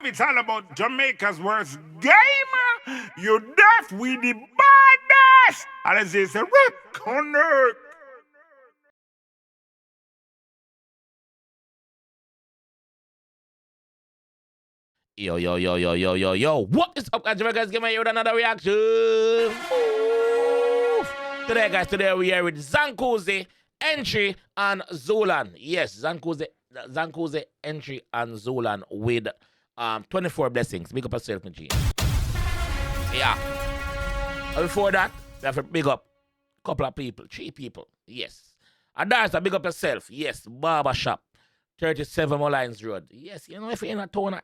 it's all about Jamaica's worst game. You deaf, we the baddest. And as they say, connect. Yo. What is up, guys? Jamaica's giving you another reaction. Today we are with Shancuzi, N3, and Zulan. Yes, Shancuzi, N3, and Zulan with 24 blessings. Big up yourself, my G. Yeah. And before that, we have to big up a couple of people, 3 people. Yes. And that's a big up yourself. Yes, barber shop, 37 Mullines Road. Yes, you know, if you're in a town,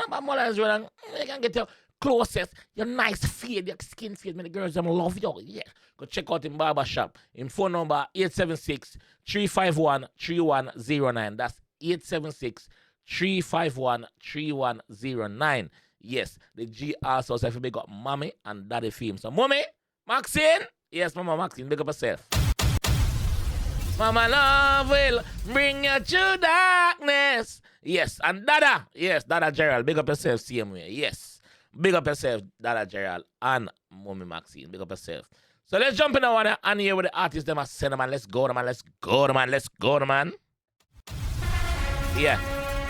Mullines Road, and you can get your closest, your nice fade, your skin fade, man, the girls them love you. Yeah. Go check out him barber shop. Him phone number 876-351-3109. That's 876-351-3109. Yes, the G also says if you big up mommy and daddy film. So mommy, Maxine, yes, mama Maxine, big up yourself. Mama love will bring you to darkness. Yes, and Dada. Yes, Dada Gerald. Big up yourself, same way. Yes. Big up yourself, Dada Gerald and Mommy Maxine. Big up yourself. So let's jump in the water and hear what the artists them are saying, man. Let's go, man. Let's go, man. Yeah.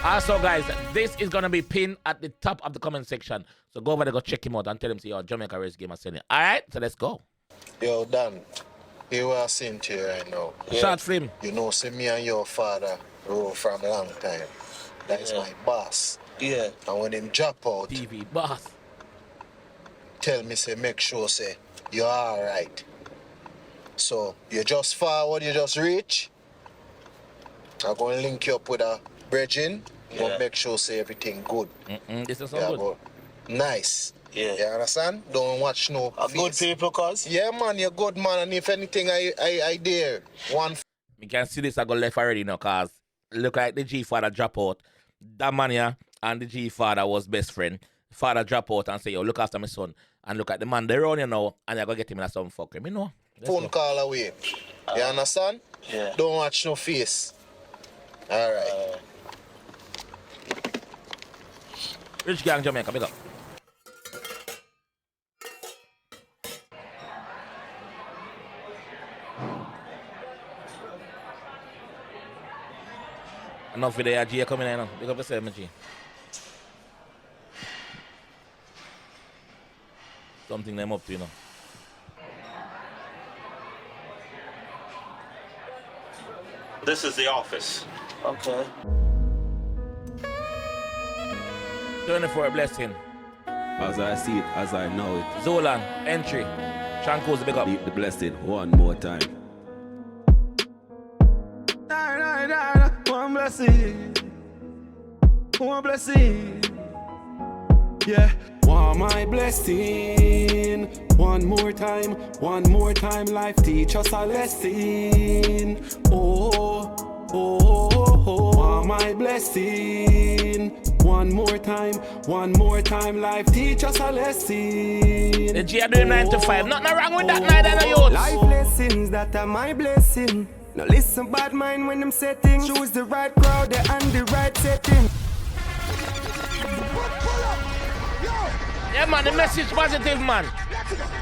Also, guys, this is going to be pinned at the top of the comment section. So go over there, go check him out and tell him, see, your Jamaica's game are sending. All right? So let's go. Yo, Dan. You are seeing to you right now. Short film. You know, see me and your father roll from a long time. That is my boss. Yeah. And when him drop out, TV boss. tell me, say, make sure, say, you're all right. So, you just forward, you just reach. I'm going to link you up with a bridging. But make sure, say, everything good. This is so good. Nice. Yeah. You understand? Don't watch no good people, cuz? Yeah, man, you're good, man. And if anything, I dare. You can see this, I go left already now, cause look like the G-father drop out. That man here and the G-father was best friend. Father drop out and say, yo, look after my son. And look at the man there on you now, and you're going to get him in some fucker. Me know. Phone call away. You understand? Yeah. Don't watch no face. All right. Rich Gang Jamaica, big up. Enough with the G coming in now. Big up yourself, my G. Something them up to, you know. This is the office. Okay. 24 blessing. As I see it, as I know it. Zulan, N3, Shancuzi, big up. The blessing one more time. One blessing. Yeah. Want my blessing. One more time, life teach us a lesson. Oh. Want my blessing. One more time, life teach us a lesson. The G are doing 9 to 5. Nothing wrong with that night, I know. Life lessons that are my blessing. Now listen, bad mind when them settings. Choose the right crowd and the right setting. Yeah, man, the message positive, man.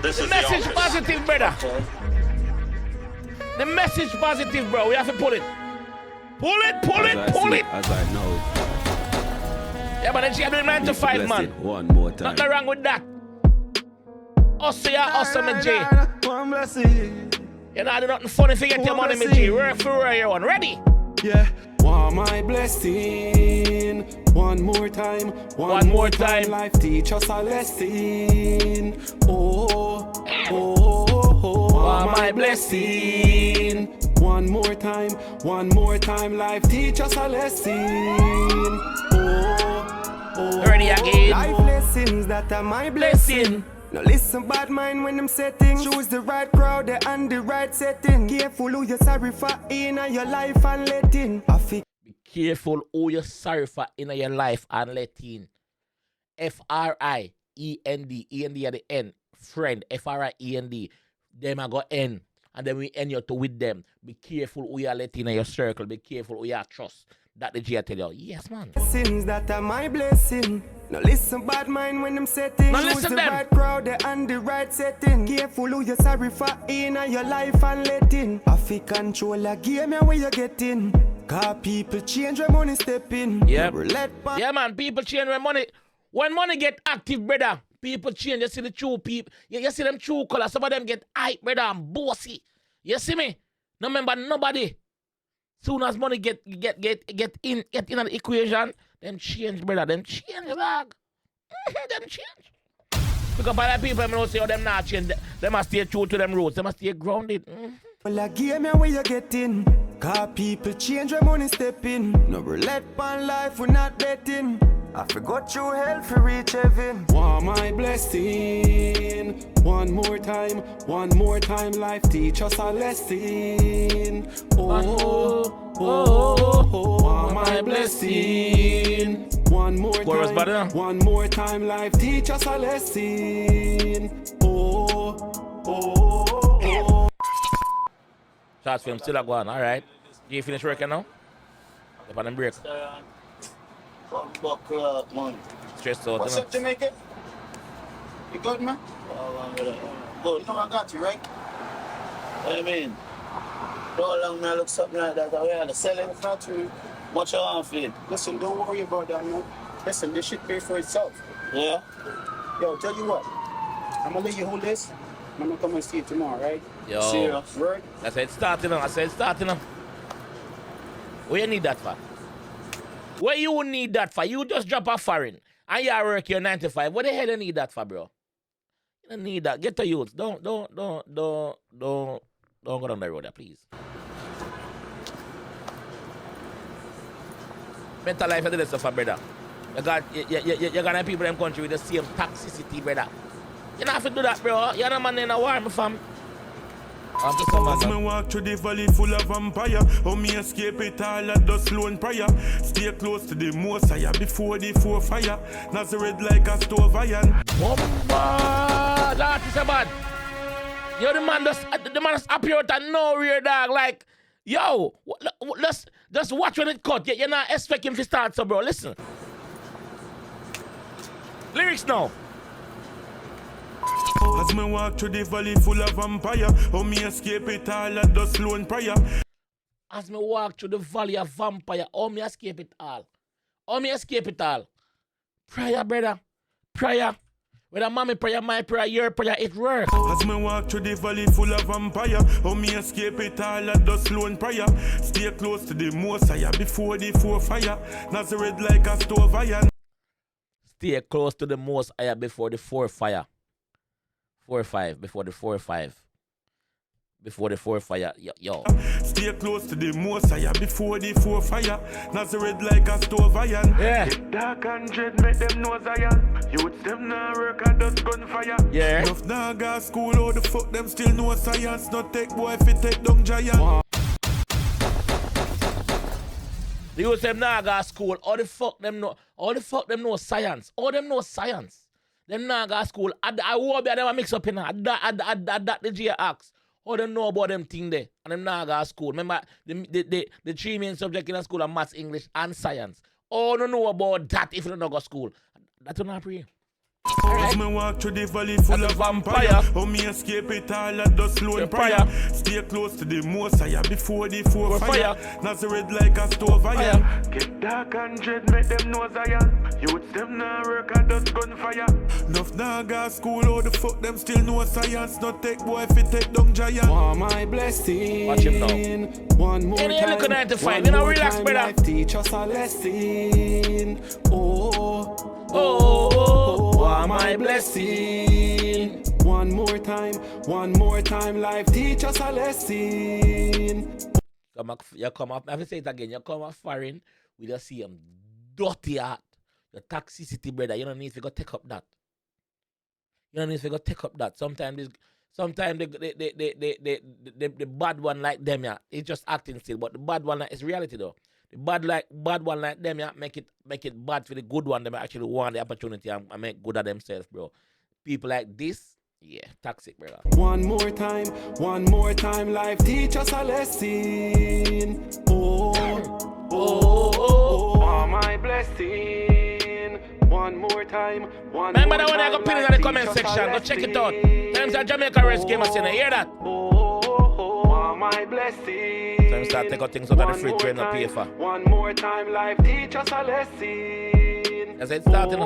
This The is message the office. positive, brother. Okay. The message positive, bro. We have to pull it. Pull it. As I know it. Yeah, but then she are doing 9 to 5, man. One more time. Nothing wrong with that. Also, my G. One blessing. You know, I do nothing funny to get your money, my G. Work for where you want. Ready? Yeah. Want my blessing. One more time, life teach us a lesson. Oh. Want my blessing. One more time, life teach us a lesson. Oh. Ready again. Life lessons that are my blessing. Now listen, bad mind when them settings. Choose the right crowd and the right setting. Careful who you sorry for in your life and let in. Be careful who you sorry for in your life and let in. F-R-I-E-N-D. E-N-D at the end. Friend. F-R-I-E-N-D. Them I go N. And then we end you to with them. Be careful who you let in your circle. Be careful who you trust. That the G I tell you. Yes, man. Sins that are my blessing. Now listen, bad mind when them setting. Now Choose listen the them. right crowd and the right setting. Careful who you sorry for in your life and letting. If you control a game, where you getting. Cause people change when money step in. Yep. Let Yeah, man. People change when money get active, brother. People change. You see the true people. You see them true colors. Some of them get hype, brother, and bossy. You see me? No remember nobody. Soon as money get in an equation, them change, brother. Them change, dog. Them change. Because by the people, I don't say, oh, them not change. They must stay true to them roots. They must stay grounded. Well, a game where you getting. Cause people change when money step in. No roulette on life, we're not betting. I forgot you hell for reach heaven. Want my blessing. One more time, life teach us a lesson. Want my blessing. One more time, life teach us a lesson. Shots film still a go on, alright. Do you finish working now? You're on a break. Stressed out, What's you up, Jamaica? You good, man? Good. You know I got you, right? What do you mean? How long may I look something like that? We are selling It's not too. much on feed. Listen, don't worry about that, man. Listen, this shit pay for itself. Yeah? Yo, tell you what. I'm gonna let you hold this. I'm gonna come and see you tomorrow, right? Yo, Serious. Word? I said starting now. What you need that for? What you need that for? You just drop a foreign and you work your 9 to 5. What the hell you need that for, bro? You don't need that. Get to youth. Don't go down the road there, please. Mental life is the stuff, brother. You got people in the country with the same toxicity, brother. You don't have to do that, bro. You're not man in a war, my fam. As me walk through the valley full of vampire, how me escape it all at the slow prayer. Stay close to the most higher before the four fire. Nazareth like a stove iron. That is bad. Yo, the man just appear out of nowhere, dog. Like, yo, let's just watch when it cut. You're not expecting to start, so bro. Listen. Lyrics now. As me walk through the valley full of vampire, how me escape it all at the slow prayer. As me walk through the valley of vampire, how me escape it all? How me escape it all? Prayer, brother. Prayer. Whether mommy prayer, my prayer, your prayer, it works. As me walk through the valley full of vampire, how me escape it all at the slow prayer. Stay close to the most higher before the four fire. Nazareth like a stove iron. Stay close to the most higher before the 4 fire. 4 5 before the 4 5. Before the 4 fire, yo. Stay close to the most higher before the 4 fire. Nazareth like a stove iron. Yeah. Get dark and dread, make them know Zion. Youths them now work at the gunfire. Yeah. Enough now go school, how the fuck them still know science. Not take boy if it take down giant. The youths them now go to school. All the fuck them know science. All them know science. Them now go to school. I will be them mix up in that the JAMAICA'S. All them know about them thing there. And them now go to school. Remember the 3 main subjects in the school are maths, English, and science. All don't know about that if you don't go to school. That's not pray. As me walk through the valley full of vampire, how me escape it all at the slow prayer. Stay close to the most higher before the 4 fire. Nazareth like a stove iron. Get dark and dread, make them know Zion. Youths them now work at the gunfire. Enough now go school, how the fuck them still know science. Not take boy if it take down giant. Want my blessing. Watch him now. One more Any time, 9 to 5, one you know, more relax, time, brother. life teach us a lesson. Want my blessing. One more time, life teach us a lesson. You come up, I have to say it again, you come up foreign, we just see them dirty heart. The toxicity, brother, you don't need to go take up that. Sometimes the bad one like them, yeah, it's just acting still, but the bad one is reality though. The bad one like them, yeah, make it bad for the good one. They actually want the opportunity and make good at themselves, bro. People like this, yeah, toxic, brother. One more time, life teach us a lesson. Oh, my blessing. One more time. Remember that one I got pin in the comment section. Go check it out. Times that Jamaica game, I say, hear that? Oh, my blessing. Times that take out things out of the fridge and not pay for. One more time, life teach us a lesson. As it starting.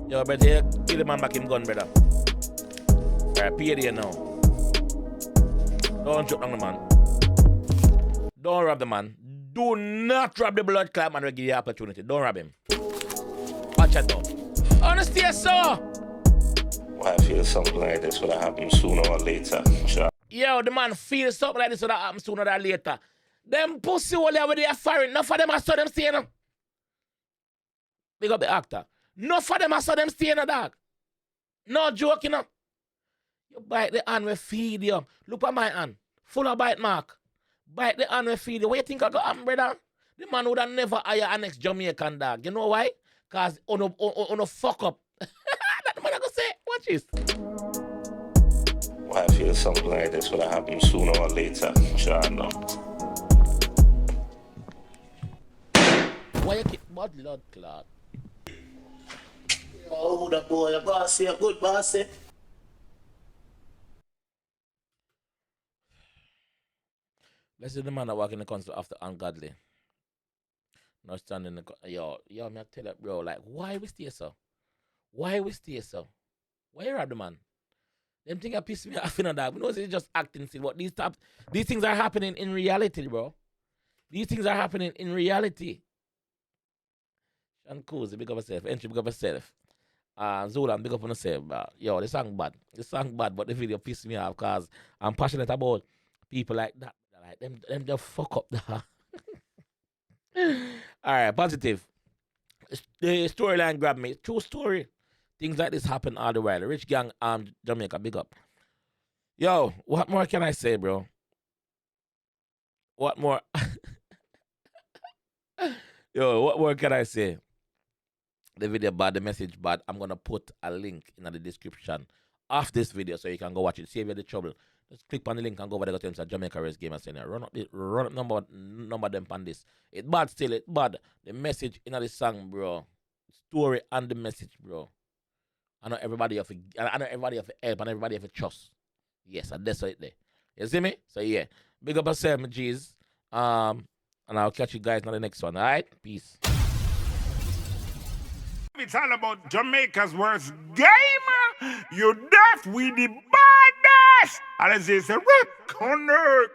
Yo, brother, give the man back him gun, brother. Alright, pay there now. Don't joke on the man. Don't rob the man. Do not rob the blood clot man will give you the opportunity. Don't rob him. Watch it though. Honestly, so. Well, I feel something like this will happen sooner or later. Sure. Yo, the man feels something like this will happen sooner or later. Them pussy all over there firing. Enough of them I saw them staying. Big up the actor. Enough of them I saw them staying, dog. No joking, you know. You bite the hand we feed you. Look at my hand. Full of bite mark. Bite the hand we feed you. What you think I got on, brother? The man would have never hire an ex-Jamaican dog. You know why? Because on a fuck up. That man I go say. Watch this. Well, I feel something like this will happen sooner or later. Sure, no. Why you keep blood clot? Oh, the boy, a bossy, a good bossy. Let's see the man that walk in the council after ungodly. Not standing in the yo, me I tell you, bro, like, why we stay so? Why we stay so? Why you rob the man? Them things that piss me off in a dog. We know it's just acting still, but these things are happening in reality, bro. These things are happening in reality. Shancuzi, big up yourself. N3, big up yourself. Zulan, big up on yourself. Yo, the song bad. The song bad, but the video pissed me off because I'm passionate about people like that. Like them just fuck up that. Alright, positive. The storyline grabbed me. True story. Things like this happen all the while. Rich gang, Jamaica, big up. Yo, what more can I say, bro? What more? Yo, what more can I say? The video bad, the message bad. I'm gonna put a link in the description of this video so you can go watch it. Save you the trouble. Just click on the link and go over there to JAMAICA'S game and say, run up number them on this. It bad still, it bad. The message in the song, bro. Story and the message, bro. I know everybody have help and everybody have a trust. Yes, and that's it there. You see me? So yeah. Big up yourself, my G's. And I'll catch you guys on the next one. Alright? Peace. It's all about Jamaica's worst game. You deaf with the baddest. And it's a rip connect.